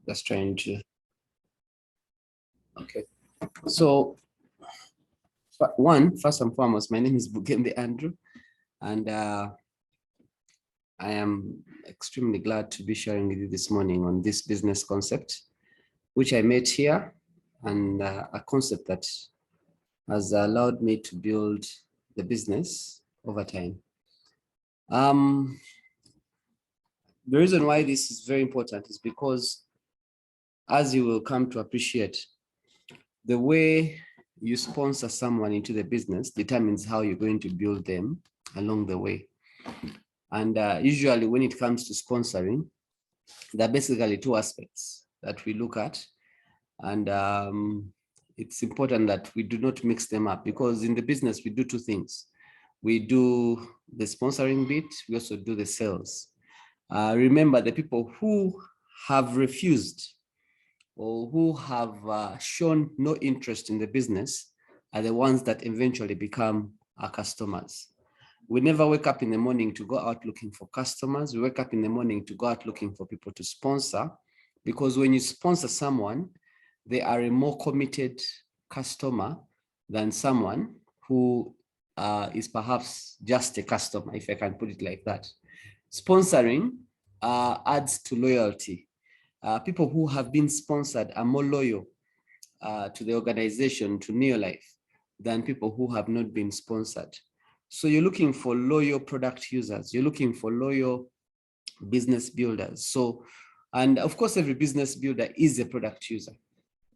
Just trying to. Okay. So, first and foremost, my name is Bugembe Andrew, and I am extremely glad to be sharing with you this morning on this business concept, which I met here, and a concept that has allowed me to build the business over time. The reason why this is very important is because, as you will come to appreciate, the way you sponsor someone into the business determines how you're going to build them along the way. And usually when it comes to sponsoring, there are basically two aspects that we look at. And it's important that we do not mix them up, because in the business, we do two things. We do the sponsoring bit, we also do the sales. Remember, the people who have refused or who have shown no interest in the business are the ones that eventually become our customers. We never wake up in the morning to go out looking for customers. We wake up in the morning to go out looking for people to sponsor, because when you sponsor someone, they are a more committed customer than someone who is perhaps just a customer, if I can put it like that. Sponsoring adds to loyalty. People who have been sponsored are more loyal to the organization, to Neolife, than people who have not been sponsored. So you're looking for loyal product users. You're looking for loyal business builders. So, and of course, every business builder is a product user.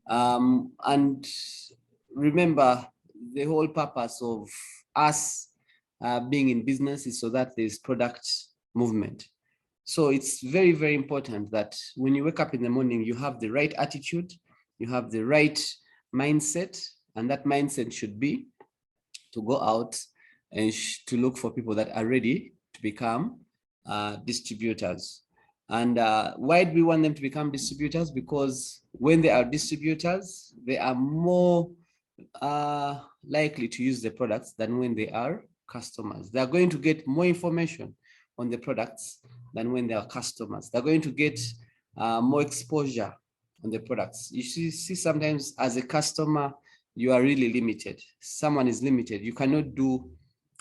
And remember, the whole purpose of us being in business is so that there's product movement. So it's very, very important that when you wake up in the morning, you have the right attitude, you have the right mindset, and that mindset should be to go out and to look for people that are ready to become distributors. And why do we want them to become distributors? Because when they are distributors, they are more likely to use the products than when they are customers. They are going to get more information on the products than when they are customers. They're going to get more exposure on the products. You see, sometimes as a customer, you are really limited. Someone is limited. You cannot do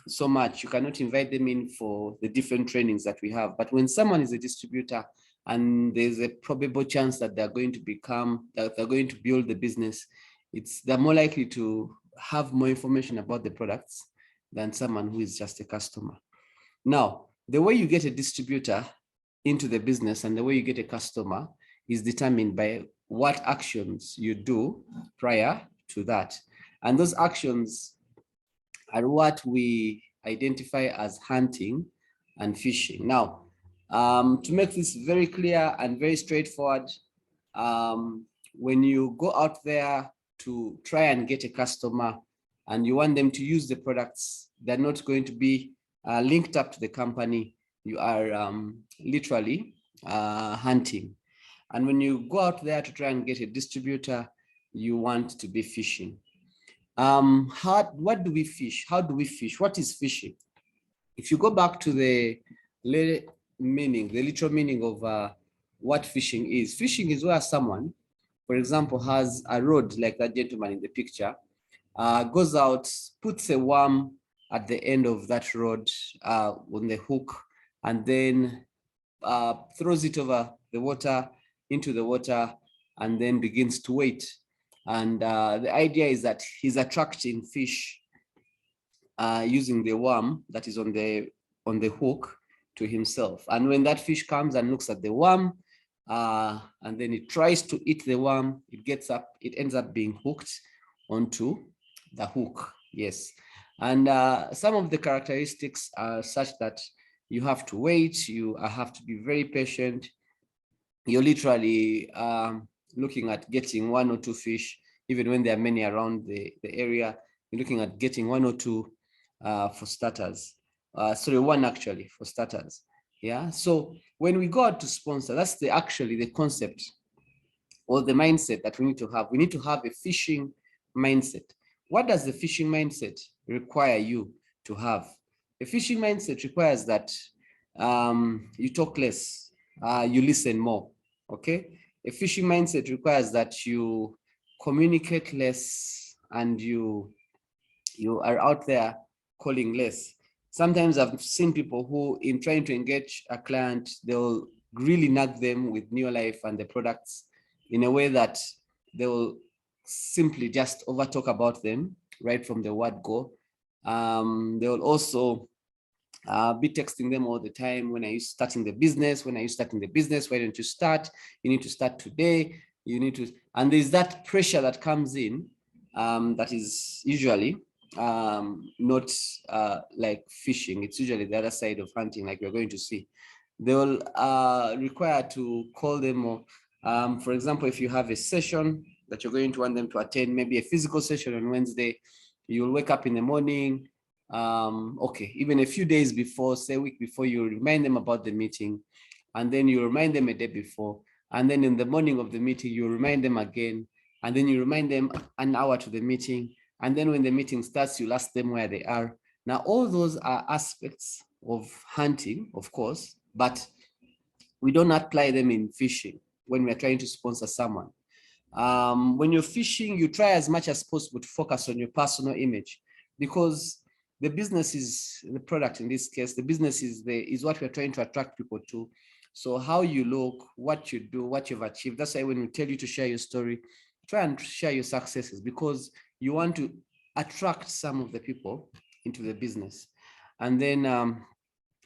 so much. You cannot invite them in for the different trainings that we have. But when someone is a distributor and there's a probable chance that they're going to build the business, they're more likely to have more information about the products than someone who is just a customer. Now, the way you get a distributor into the business and the way you get a customer is determined by what actions you do prior to that. And those actions are what we identify as hunting and fishing. Now, to make this very clear and very straightforward, when you go out there to try and get a customer and you want them to use the products, they're not going to be linked up to the company. You are literally hunting. And when you go out there to try and get a distributor, you want to be fishing. What do we fish? How do we fish? What is fishing? If you go back to the literal meaning of what fishing is where someone, for example, has a rod like that gentleman in the picture, goes out, puts a worm at the end of that rod on the hook, and then throws it over the water, into the water, and then begins to wait. And the idea is that he's attracting fish using the worm that is on the hook to himself. And when that fish comes and looks at the worm, and then it tries to eat the worm, it ends up being hooked onto the hook. Yes. And some of the characteristics are such that you have to wait, you have to be very patient. You're literally looking at getting one or two fish, even when there are many around the area. You're looking at getting one or two for starters. One actually for starters. Yeah. So when we go out to sponsor, that's actually the concept or the mindset that we need to have. We need to have a fishing mindset. What does the fishing mindset require you to have? A fishing mindset requires that you talk less, you listen more. Okay. A fishing mindset requires that you communicate less and you are out there calling less. Sometimes I've seen people who, in trying to engage a client, they'll really nag them with New Life and the products in a way that they'll simply just over talk about them right from the word go. They will also be texting them all the time. When are you starting the business? When are you starting the business? Why don't you start? You need to start today. You need to, and there's that pressure that comes in that is usually not like fishing. It's usually the other side of hunting, like we're going to see. They will require to call them, or for example, if you have a session that you're going to want them to attend, maybe a physical session on Wednesday, you'll wake up in the morning, okay, even a few days before, say a week before, you remind them about the meeting, and then you remind them a day before, and then in the morning of the meeting, you remind them again, and then you remind them an hour to the meeting, and then when the meeting starts, you'll ask them where they are. Now, all those are aspects of hunting, of course, but we don't apply them in fishing when we're trying to sponsor someone. When you're fishing, you try as much as possible to focus on your personal image, because the business is the product. In this case, the business is what we're trying to attract people to. So how you look, what you do, what you've achieved. That's why when we tell you to share your story, try and share your successes, because you want to attract some of the people into the business. And then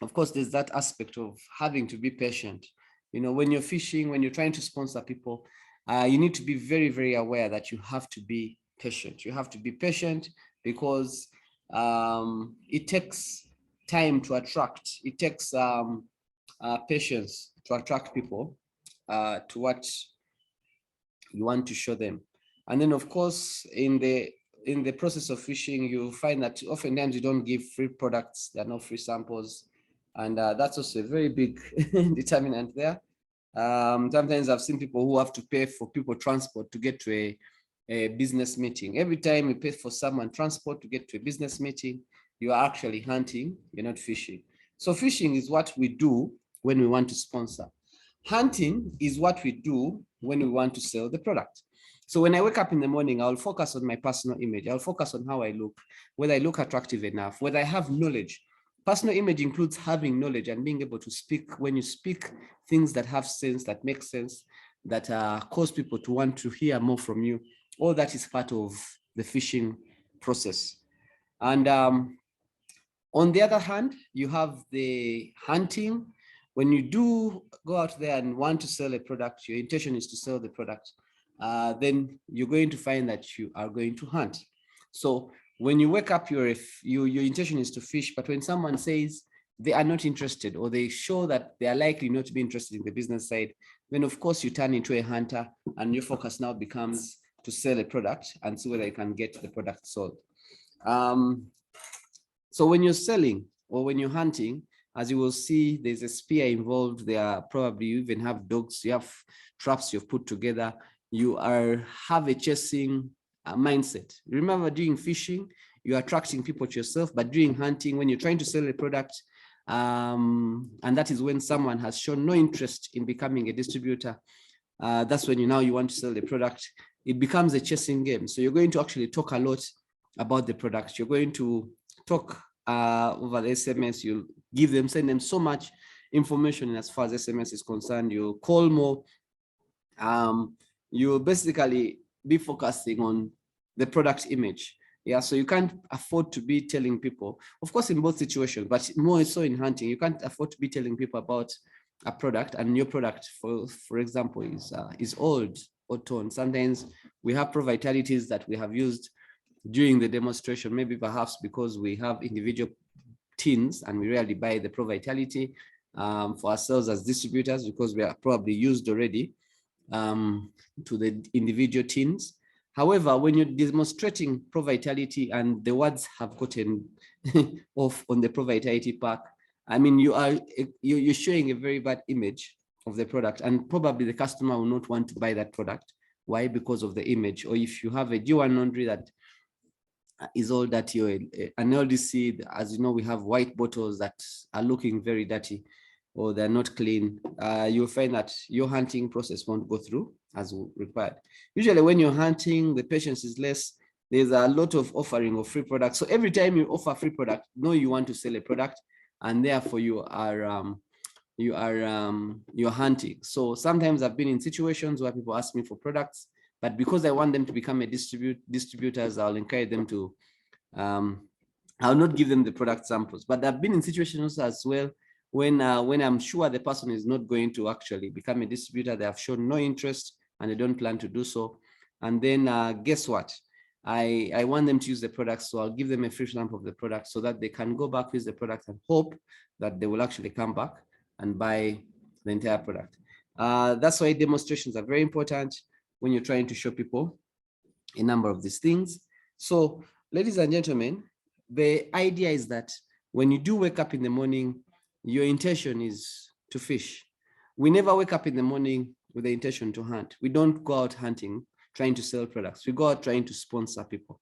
of course, there's that aspect of having to be patient. You know, when you're fishing, when you're trying to sponsor people, you need to be very, very aware that you have to be patient. You have to be patient because it takes time to attract. It takes patience to attract people to what you want to show them. And then, of course, in the process of fishing, you find that oftentimes you don't give free products. There are no free samples. And that's also a very big determinant there. Sometimes I've seen people who have to pay for people transport to get to a business meeting. Every time you pay for someone transport to get to a business meeting, you are actually hunting, you're not fishing. So fishing is what we do when we want to sponsor. Hunting is what we do when we want to sell the product. So when I wake up in the morning, I'll focus on my personal image. I'll focus on how I look, whether I look attractive enough, whether I have knowledge. Personal image includes having knowledge and being able to speak. When you speak things that have sense, that make sense, that cause people to want to hear more from you, all that is part of the fishing process. And on the other hand, you have the hunting. When you do go out there and want to sell a product, your intention is to sell the product, then you're going to find that you are going to hunt. So when you wake up, your intention is to fish, but when someone says they are not interested, or they show that they are likely not to be interested in the business side, then of course you turn into a hunter, and your focus now becomes to sell a product and see whether you can get the product sold. So when you're selling or when you're hunting, as you will see, there's a spear involved. There are probably, you even have dogs, you have traps you've put together. You have a chasing mindset. Remember, doing fishing, you're attracting people to yourself, but doing hunting, when you're trying to sell a product, and that is when someone has shown no interest in becoming a distributor, that's when you want to sell the product. It becomes a chasing game. So you're going to actually talk a lot about the product. You're going to talk over the SMS. You'll send them so much information as far as SMS is concerned. You'll call more. You'll basically be focusing on the product image. Yeah, so you can't afford to be telling people, of course, in both situations, but more so in hunting, you can't afford to be telling people about a product, and your product, for example, is old or torn. Sometimes we have Pro Vitalities that we have used during the demonstration, maybe perhaps because we have individual tins and we rarely buy the Pro Vitality for ourselves as distributors, because we are probably used already to the individual tins. However, when you're demonstrating Pro Vitality and the words have gotten off on the Pro Vitality pack, I mean, you're showing a very bad image of the product, and probably the customer will not want to buy that product. Why? Because of the image. Or if you have a G1 laundry that is all dirty, or an LDC, as you know, we have white bottles that are looking very dirty. or they're not clean, you'll find that your hunting process won't go through as required. Usually when you're hunting, the patience is less. There's a lot of offering of free products. So every time you offer free product, know you want to sell a product, and therefore you're hunting. So sometimes I've been in situations where people ask me for products, but because I want them to become a distributors, I'll encourage them to I'll not give them the product samples. But I've been in situations as well when I'm sure the person is not going to actually become a distributor. They have shown no interest and they don't plan to do so. And then guess what? I want them to use the product, so I'll give them a free sample of the product so that they can go back, use the product, and hope that they will actually come back and buy the entire product. That's why demonstrations are very important when you're trying to show people a number of these things. So, ladies and gentlemen, the idea is that when you do wake up in the morning, your intention is to fish. We never wake up in the morning with the intention to hunt. We don't go out hunting trying to sell products. We go out trying to sponsor people.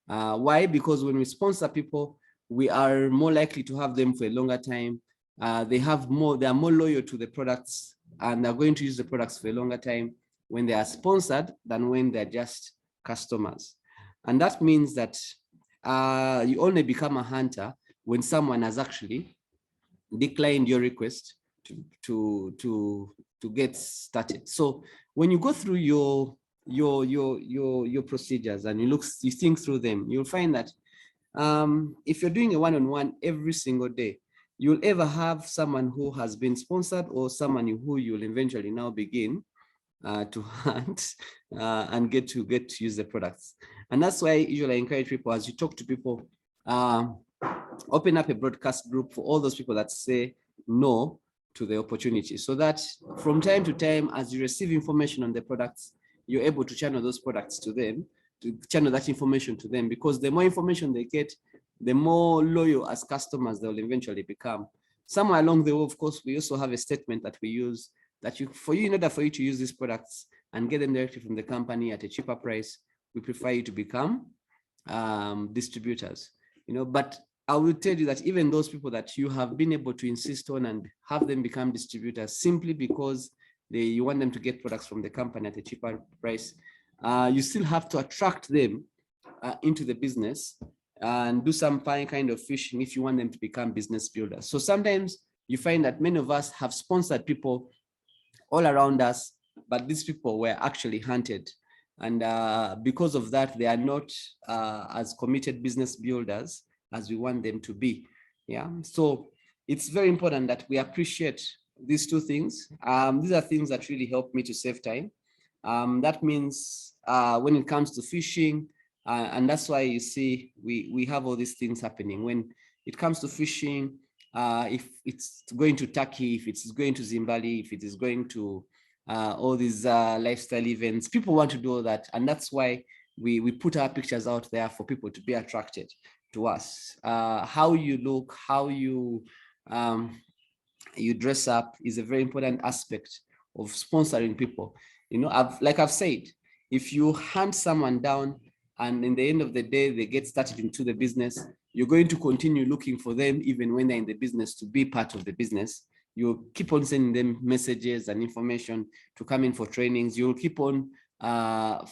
Why? Because when we sponsor people, we are more likely to have them for a longer time. They are more loyal to the products, and they're going to use the products for a longer time when they are sponsored than when they're just customers. And that means that you only become a hunter when someone has actually declined your request to get started. So when you go through your procedures and you think through them, you'll find that if you're doing a one-on-one every single day, you'll ever have someone who has been sponsored or someone who you'll eventually now begin to hunt and get to use the products. And that's why usually I encourage people, as you talk to people, open up a broadcast group for all those people that say no to the opportunity, so that from time to time, as you receive information on the products, you're able to channel those products to them, to channel that information to them, because the more information they get, the more loyal as customers they'll eventually become. Somewhere along the way, of course, we also have a statement that we use that in order for you to use these products and get them directly from the company at a cheaper price, we prefer you to become distributors. But I will tell you that even those people that you have been able to insist on and have them become distributors simply because you want them to get products from the company at a cheaper price, you still have to attract them into the business and do some kind of fishing if you want them to become business builders. So sometimes you find that many of us have sponsored people all around us, but these people were actually hunted. And because of that, they are not as committed business builders as we want them to be. Yeah. So it's very important that we appreciate these two things. These are things that really help me to save time. That means when it comes to fishing, and that's why you see we have all these things happening. When it comes to fishing, if it's going to Turkey, if it's going to Zimbabwe, if it is going to all these lifestyle events, people want to do all that. And that's why we put our pictures out there for people to be attracted to us. How you look, how you dress up is a very important aspect of sponsoring people. Like I've said, if you hunt someone down and in the end of the day, they get started into the business, you're going to continue looking for them even when they're in the business to be part of the business. You'll keep on sending them messages and information to come in for trainings. You'll keep on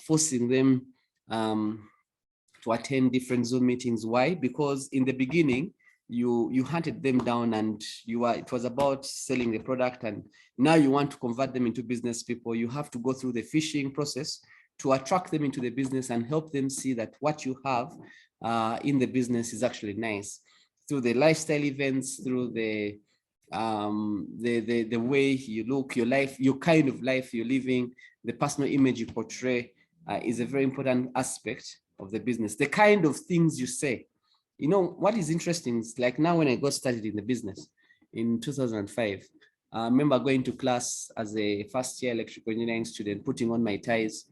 forcing them to attend different Zoom meetings. Why? Because in the beginning, you hunted them down and it was about selling the product, and now you want to convert them into business people. You have to go through the fishing process to attract them into the business and help them see that what you have in the business is actually nice, through the lifestyle events, through the way you look, your life, your kind of life you're living, the personal image you portray is a very important aspect of the business. The kind of things you say. What is interesting is, like, now when I got started in the business in 2005, I remember going to class as a first year electrical engineering student, putting on my ties,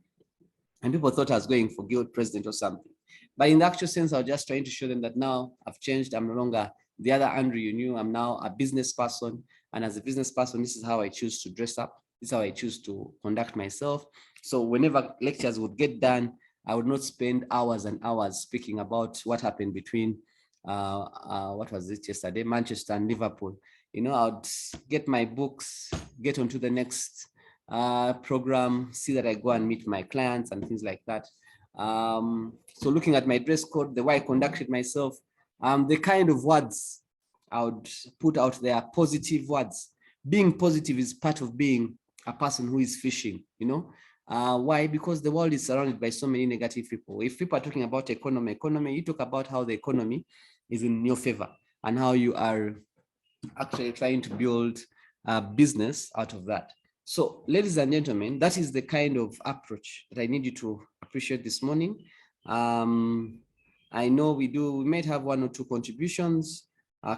and people thought I was going for guild president or something. But in the actual sense, I was just trying to show them that now I've changed. I'm no longer the other Andrew you knew. I'm now a business person. And as a business person, this is how I choose to dress up. This is how I choose to conduct myself. So whenever lectures would get done, I would not spend hours and hours speaking about what happened between, what was it yesterday, Manchester and Liverpool. I'd get my books, get onto the next program, see that I go and meet my clients and things like that. So looking at my dress code, the way I conducted myself, the kind of words I would put out there, positive words. Being positive is part of being a person who is fishing, why? Because the world is surrounded by so many negative people. If people are talking about economy, you talk about how the economy is in your favor and how you are actually trying to build a business out of that. So, ladies and gentlemen, that is the kind of approach that I need you to appreciate this morning. I know we might have one or two contributions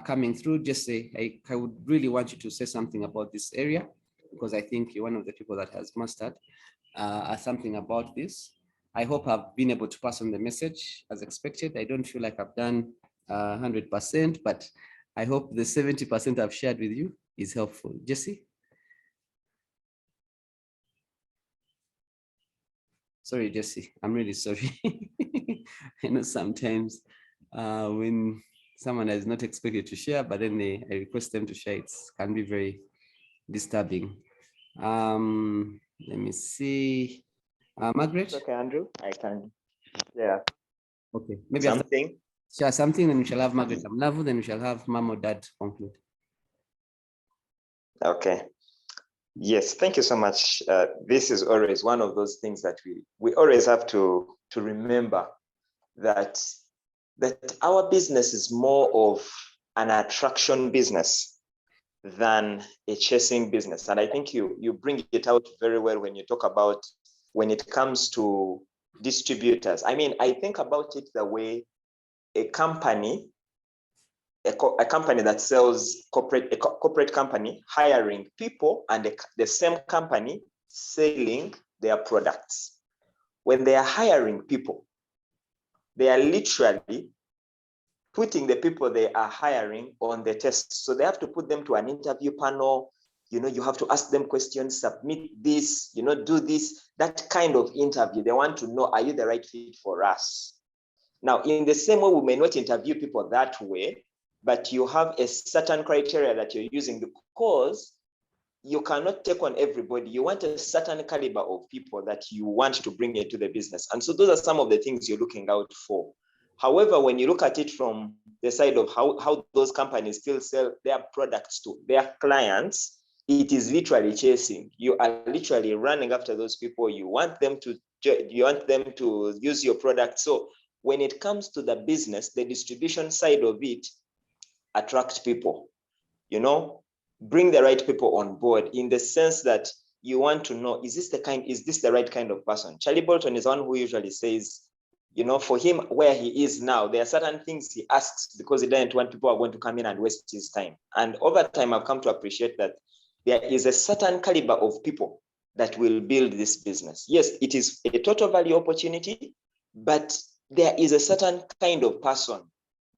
coming through. Just say, I would really want you to say something about this area, because I think you're one of the people that has mastered something about this. I hope I've been able to pass on the message as expected. I don't feel like I've done 100%, but I hope the 70% I've shared with you is helpful. Jesse? Sorry, Jesse, I'm really sorry. I know sometimes when someone is not expected to share, but then I request them to share, it can be very disturbing. Let me see. Margaret? Okay, Andrew, I can. Yeah. Okay, maybe something. Share something, then we shall have Margaret Amlavu, then we shall have Mom or Dad conclude. Okay. Yes, thank you so much. This is always one of those things that we always have to remember that our business is more of an attraction business than a chasing business. And I think you bring it out very well when you talk about when it comes to distributors. I mean, I think about it the way a company that sells a corporate company hiring people, and the same company selling their products. When they are hiring people, they are literally putting the people they are hiring on the test. So they have to put them to an interview panel. You have to ask them questions, submit this, do this, that kind of interview. They want to know, are you the right fit for us? Now, in the same way, we may not interview people that way, but you have a certain criteria that you're using, because you cannot take on everybody. You want a certain caliber of people that you want to bring into the business. And so those are some of the things you're looking out for. However, when you look at it from the side of how those companies still sell their products to their clients, it is literally chasing. You are literally running after those people. You want them to use your product. So when it comes to the business, the distribution side of it, attract people, bring the right people on board, in the sense that you want to know, is this the right kind of person? Charlie Bolton is one who usually says, for him, where he is now, there are certain things he asks because he doesn't want people are going to come in and waste his time. And over time, I've come to appreciate that there is a certain caliber of people that will build this business. Yes, it is a total value opportunity, but there is a certain kind of person.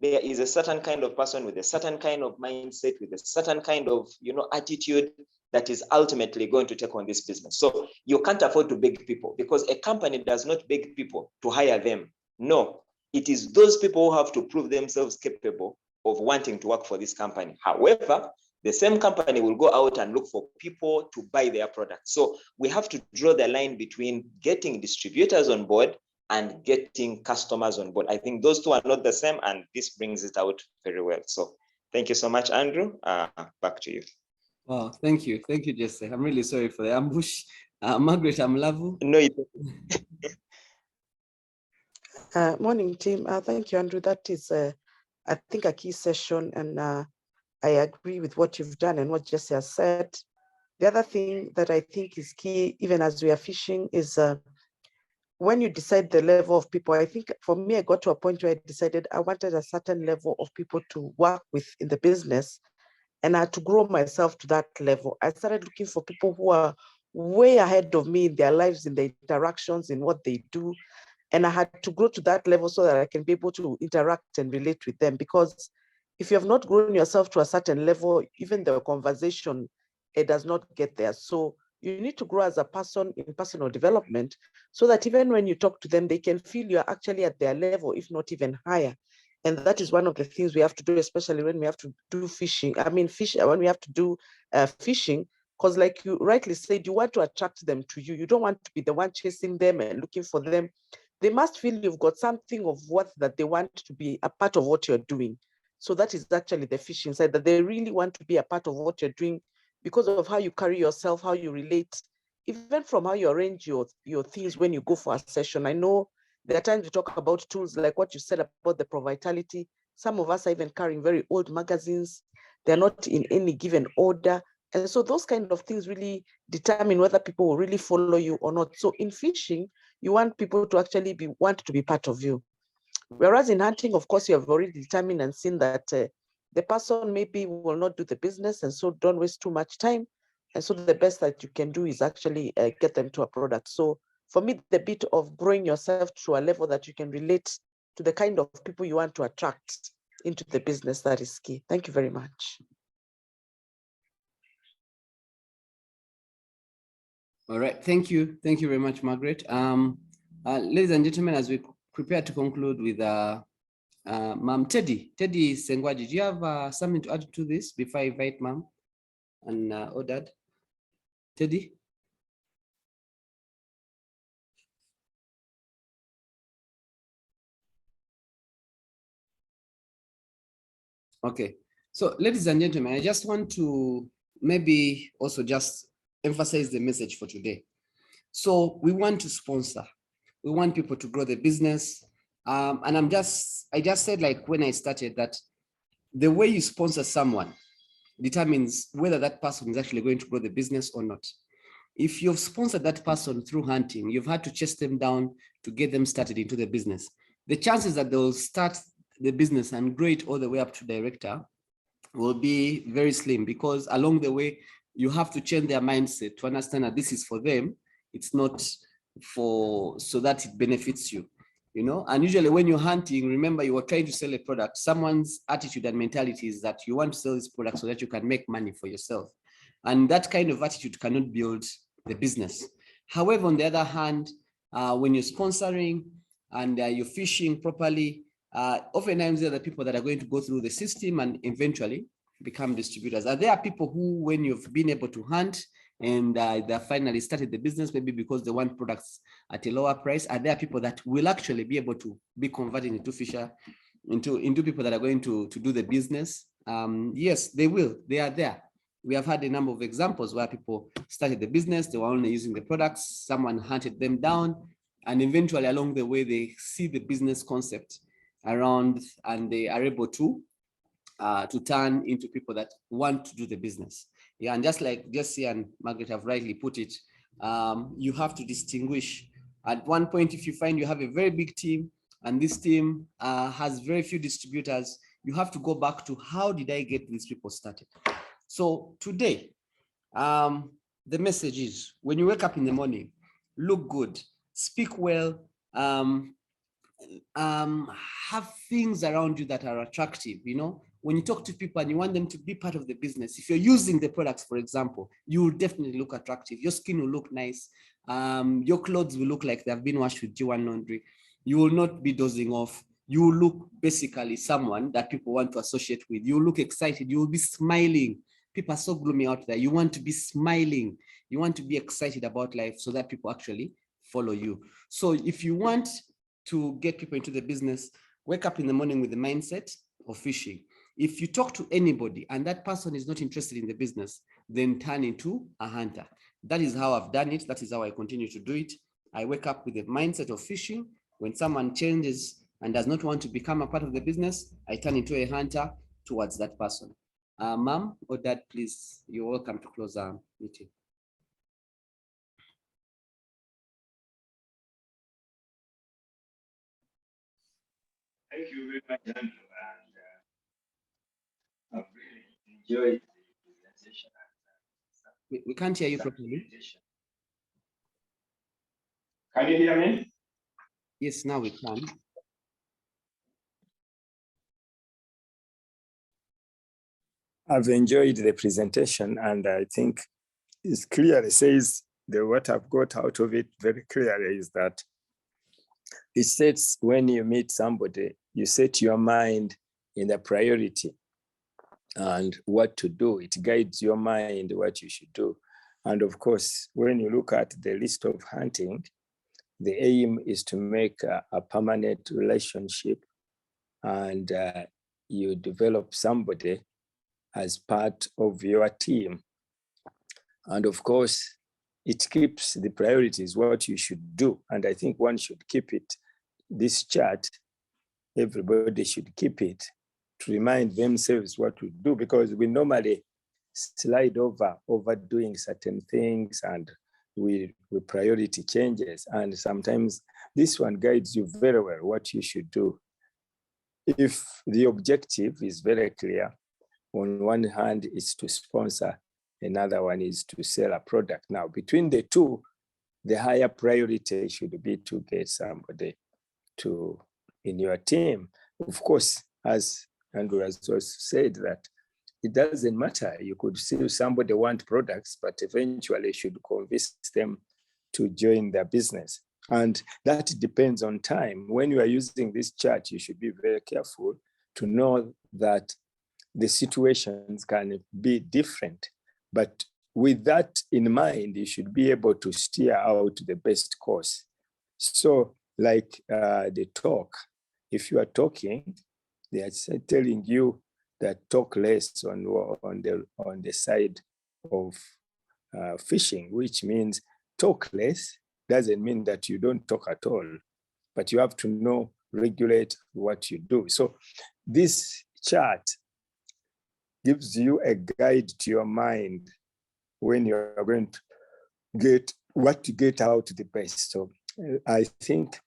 There is a certain kind of person with a certain kind of mindset, with a certain kind of, attitude that is ultimately going to take on this business. So you can't afford to beg people, because a company does not beg people to hire them. No, it is those people who have to prove themselves capable of wanting to work for this company. However, the same company will go out and look for people to buy their products. So we have to draw the line between getting distributors on board and getting customers on board. I think those two are not the same, and this brings it out very well. So thank you so much, Andrew. Back to you. Wow, thank you, Jesse. I'm really sorry for the ambush. Margaret Amlavu. No, morning, team. Thank you, Andrew. That is, I think, a key session, and I agree with what you've done and what Jesse has said. The other thing that I think is key, even as we are fishing, is when you decide the level of people. I think for me, I got to a point where I decided I wanted a certain level of people to work with in the business, and I had to grow myself to that level. I started looking for people who are way ahead of me in their lives, in their interactions, in what they do. And I had to grow to that level so that I can be able to interact and relate with them. Because if you have not grown yourself to a certain level, even the conversation, it does not get there. So you need to grow as a person in personal development, so that even when you talk to them, they can feel you're actually at their level, if not even higher. And that is one of the things we have to do, especially when we have to do fishing. When we have to do fishing, because like you rightly said, you want to attract them to you. You don't want to be the one chasing them and looking for them. They must feel you've got something of worth that they want to be a part of what you're doing. So that is actually the fishing side, that they really want to be a part of what you're doing because of how you carry yourself, how you relate, even from how you arrange your things when you go for a session. I know there are times we talk about tools like what you said about the Pro Vitality. Some of us are even carrying very old magazines. They're not in any given order. And so those kind of things really determine whether people will really follow you or not. So in fishing, you want people to actually want to be part of you. Whereas in hunting, of course, you have already determined and seen that the person maybe will not do the business, and so don't waste too much time. And so the best that you can do is actually get them to a product. So for me, the bit of growing yourself to a level that you can relate to the kind of people you want to attract into the business, that is key. Thank you very much. All right, thank you. Thank you very much, Margaret. Ladies and gentlemen, as we prepare to conclude with Ma'am Teddy Sengwaji, do you have something to add to this before I invite Ma'am and Odad? Teddy? Okay, so ladies and gentlemen, I just want to maybe also just emphasize the message for today. So we want to sponsor. We want people to grow the business. And I just said, like when I started, that the way you sponsor someone determines whether that person is actually going to grow the business or not. If you've sponsored that person through hunting, you've had to chase them down to get them started into the business. The chances that they'll start the business and grow it all the way up to director will be very slim, because along the way, you have to change their mindset to understand that this is for them. It's not for so that it benefits you, you know. And usually when you're hunting, remember, you are trying to sell a product. Someone's attitude and mentality is that you want to sell this product so that you can make money for yourself. And that kind of attitude cannot build the business. However, on the other hand, when you're sponsoring and you're fishing properly, oftentimes they're the people that are going to go through the system and eventually become distributors. Are there people who, when you've been able to hunt and they finally started the business, maybe because they want products at a lower price, are there people that will actually be able to be converted into fisher, into people that are going to do the business? Yes, they will. They are there. We have had a number of examples where people started the business, they were only using the products, someone hunted them down, and eventually along the way, they see the business concept around and they are able to turn into people that want to do the business. Yeah, and just like Jesse and Margaret have rightly put it, you have to distinguish. At one point, if you find you have a very big team and this team has very few distributors, you have to go back to how did I get these people started? So today, the message is, when you wake up in the morning, look good, speak well, have things around you that are attractive. You know, when you talk to people and you want them to be part of the business, if you're using the products, for example, you will definitely look attractive. Your skin will look nice. Your clothes will look like they've been washed with G1 laundry. You will not be dozing off. You will look basically someone that people want to associate with. You will look excited. You will be smiling. People are so gloomy out there. You want to be smiling. You want to be excited about life so that people actually follow you. So if you want to get people into the business, wake up in the morning with the mindset of fishing. If you talk to anybody and that person is not interested in the business, then turn into a hunter. That is how I've done it. That is how I continue to do it. I wake up with the mindset of fishing. When someone changes and does not want to become a part of the business, I turn into a hunter towards that person. Ma'am or Dad, please, you're welcome to close our meeting. Thank you very much, Andrew, and I've really enjoyed the presentation. We can't hear you properly. Can you hear me? Yes, now we can. I've enjoyed the presentation, and I think it clearly says what I've got out of it very clearly is that It sets when you meet somebody, you set your mind in the priority and what to do. It guides your mind what you should do. And of course, when you look at the list of hunting, the aim is to make a permanent relationship, and you develop somebody as part of your team. And of course, it keeps the priorities, what you should do. And I think one should keep it, this chart, everybody should keep it to remind themselves what to do, because we normally slide over overdoing certain things, and we priority changes. And sometimes this one guides you very well what you should do. If the objective is very clear, on one hand is to sponsor, another one is to sell a product. Now, between the two, the higher priority should be to get somebody to in your team. Of course, as Andrew has also said, that it doesn't matter. You could see somebody want products, but eventually you should convince them to join their business. And that depends on time. When you are using this chart, you should be very careful to know that the situations can be different. But with that in mind, you should be able to steer out the best course. So like the talk, if you are talking, they are telling you that talk less on the side of fishing, which means talk less doesn't mean that you don't talk at all, but you have to know, regulate what you do. So this chart gives you a guide to your mind when you're going to get what to get out the best. So I think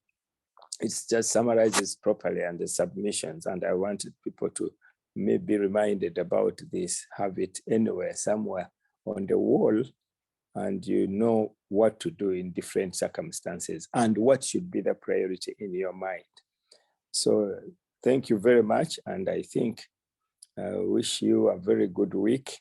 it just summarizes properly and the submissions. And I wanted people to maybe reminded about this, have it anywhere, somewhere on the wall, and you know what to do in different circumstances and what should be the priority in your mind. So thank you very much. And I think wish you a very good week.